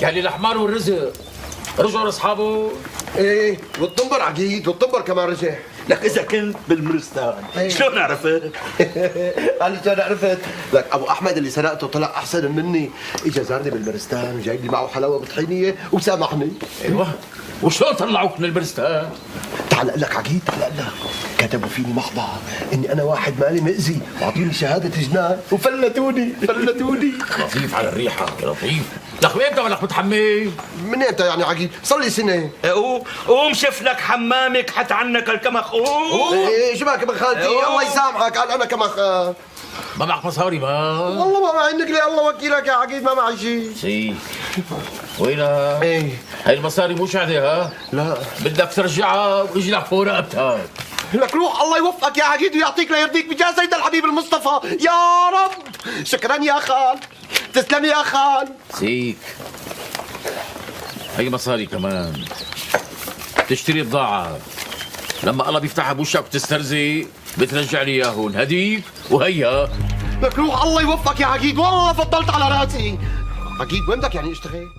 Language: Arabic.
يعني الحمار والرزق رجعوا لاصحابه. ايه والطنبر عقيد والطنبر كمان رجع. لك اذا كنت بالمرستان شلون عرفت؟ قال لي عرفت. لك ابو احمد اللي سرقته طلع احسن مني، اجى زارني بالمرستان وجايب لي معه حلاوه بطحينيه وسامحني. ايوه، وشلون طلعوك من البرستان؟ تعال اقول لك عقيد، تعال اقول لك كتبوا فيني محضر اني انا واحد مالي مأذي واعطوني شهاده جنان وفلتوني. لطيف على الريحه يا لطيف. لك امتى ولك متحمل؟ من امتى يعني عقيد؟ صار لي سنه. قوم شوف لك حمامك حتى عنك الكمخ. قوم. ايه شو بك بخالتي؟ الله يسامحك. قال انا كمان ما معك مصاري ما؟ والله ما معي نقلي، الله وكيلك يا عقيد ما معي شيء. سي وينها؟ ايه هاي المصاري مو شعدة. لا بدك ترجعها ويجي لك فوق رقبتك. لك روح الله يوفقك يا عقيد ويعطيك ليرضيك بجاه سيد الحبيب المصطفى يا رب. شكرا يا خال، تسلم يا خال. سيك هي مصاري كمان تشتري بضاعة، لما الله بيفتحها بوشك وتسترزي بترجع لي اياهم هديك وهيا. لك روح الله يوفقك يا عقيد، والله فضلت على راسي. عقيد وين بدك يعني اشتغل؟